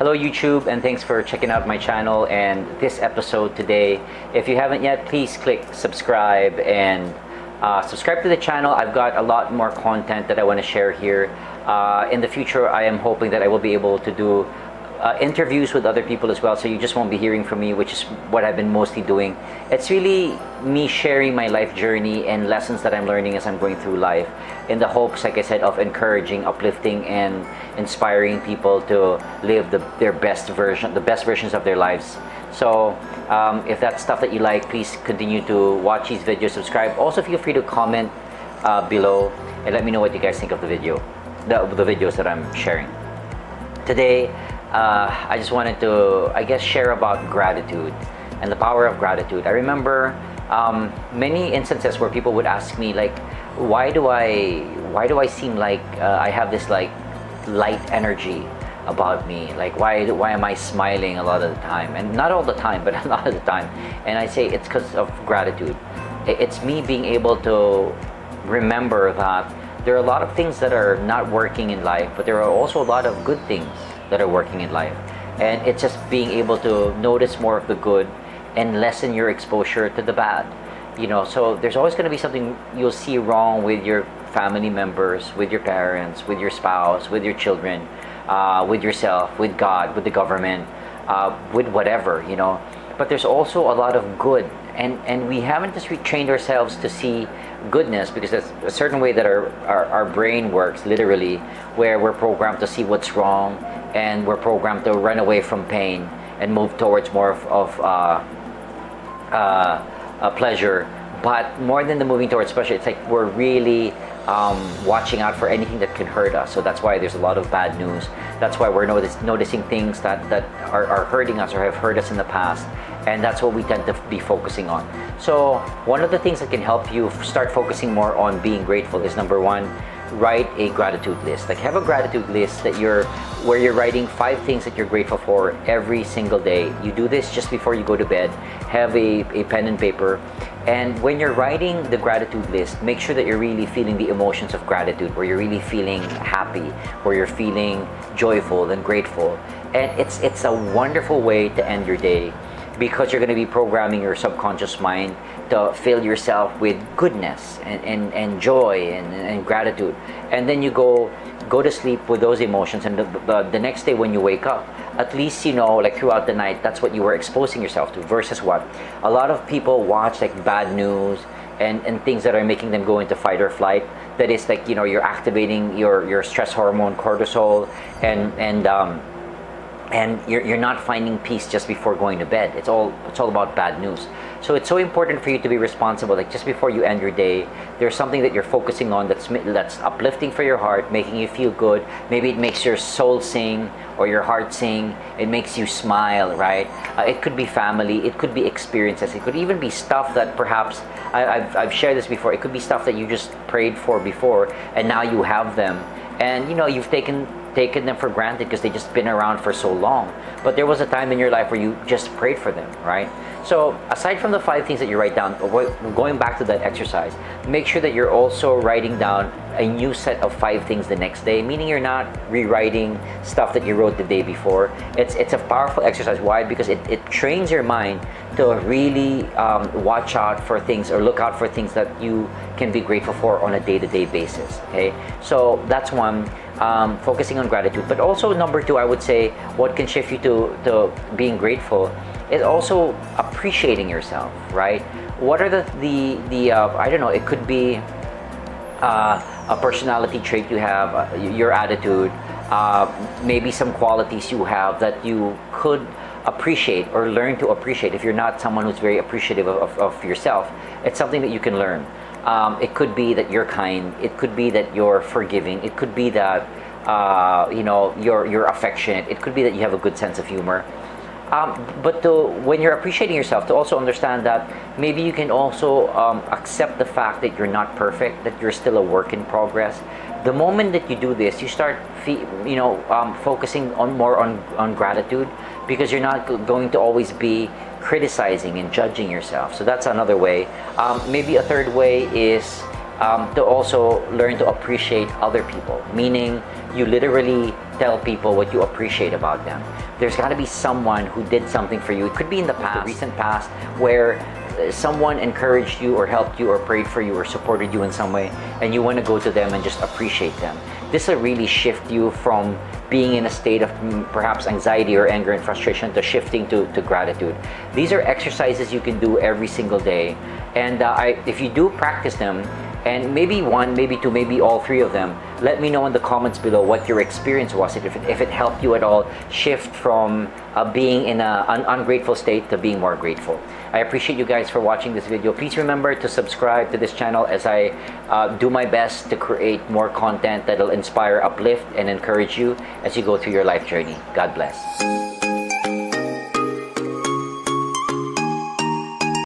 Hello YouTube, and thanks for checking out my channel and this episode today. If you haven't yet, please click subscribe and subscribe to the channel. I've got a lot more content that I want to share here. In the future, I am hoping that I will be able to do interviews with other people as well, so you just won't be hearing from me, which is what I've been mostly doing. It's really me sharing my life journey and lessons that I'm learning as I'm going through life, in the hopes, like I said, of encouraging, uplifting, and inspiring people to live the best versions of their lives. So if that's stuff that you like, please continue to watch these videos, subscribe. Also, feel free to comment below and let me know what you guys think of the videos that I'm sharing. Today, I just wanted to, share about gratitude and the power of gratitude. I remember many instances where people would ask me, like, why do I seem like I have this like light energy about me? Like, why am I smiling a lot of the time? And not all the time, but a lot of the time. And I say it's because of gratitude. It's me being able to remember that there are a lot of things that are not working in life, but there are also a lot of good things that are working in life. And it's just being able to notice more of the good and lessen your exposure to the bad. So there's always going to be something you'll see wrong with your family members, with your parents, with your spouse, with your children, with yourself, with God, with the government, with whatever, But there's also a lot of good. And we haven't just retrained ourselves to see goodness, because there's a certain way that our brain works, literally, where we're programmed to see what's wrong, and we're programmed to run away from pain and move towards more of pleasure. But more than the moving towards pleasure, it's like we're really watching out for anything that can hurt us. So that's why there's a lot of bad news. That's why we're noticing things that are hurting us or have hurt us in the past. And that's what we tend to be focusing on. So one of the things that can help you start focusing more on being grateful is, number one, write a gratitude list. Like, have a gratitude list where you're writing 5 things that you're grateful for every single day. You do this just before you go to bed. Have a pen and paper. And when you're writing the gratitude list, make sure that you're really feeling the emotions of gratitude, where you're really feeling happy, where you're feeling joyful and grateful. And it's a wonderful way to end your day, because you're going to be programming your subconscious mind to fill yourself with goodness and joy and gratitude. And then you go to sleep with those emotions, and the next day when you wake up, at least like throughout the night, that's what you were exposing yourself to. Versus what a lot of people watch, like bad news and things that are making them go into fight or flight. That is like, you're activating your stress hormone cortisol, and you're not finding peace just before going to bed. It's all about bad news. So it's so important for you to be responsible. Like, just before you end your day, there's something that you're focusing on that's uplifting for your heart, making you feel good. Maybe it makes your soul sing or your heart sing. It makes you smile, right? It could be family. It could be experiences. It could even be stuff that perhaps I've shared this before. It could be stuff that you just prayed for before, and now you have them, and you've taken them for granted because they've just been around for so long. But there was a time in your life where you just prayed for them, right? So aside from the 5 things that you write down, going back to that exercise, make sure that you're also writing down a new set of 5 things the next day, meaning you're not rewriting stuff that you wrote the day before. It's a powerful exercise. Why? Because it trains your mind to really watch out for things, or look out for things that you can be grateful for on a day-to-day basis. Okay, so that's one. Focusing on gratitude. But also, number 2, I would say, what can shift you to being grateful is also appreciating yourself, right? What are the I don't know, it could be a personality trait you have, your attitude, maybe some qualities you have that you could appreciate or learn to appreciate. If you're not someone who's very appreciative of yourself, it's something that you can learn. It could be that you're kind. It could be that you're forgiving. It could be that you're affectionate. It could be that you have a good sense of humor. But when you're appreciating yourself, to also understand that maybe you can also accept the fact that you're not perfect, that you're still a work in progress. The moment that you do this, you start focusing more on gratitude, because you're not going to always be criticizing and judging yourself. So that's another way. Maybe a third way is to also learn to appreciate other people, meaning you literally tell people what you appreciate about them. There's got to be someone who did something for you. It could be in the past, the recent past, where someone encouraged you or helped you or prayed for you or supported you in some way, and you want to go to them and just appreciate them. This will really shift you from being in a state of perhaps anxiety or anger and frustration to shifting to gratitude. These are exercises you can do every single day, and if you do practice them, and maybe one, maybe two, maybe all three of them, let me know in the comments below what your experience was, if it helped you at all shift from being in an ungrateful state to being more grateful. I appreciate you guys for watching this video. Please remember to subscribe to this channel as I do my best to create more content that'll inspire, uplift, and encourage you as you go through your life journey. God bless.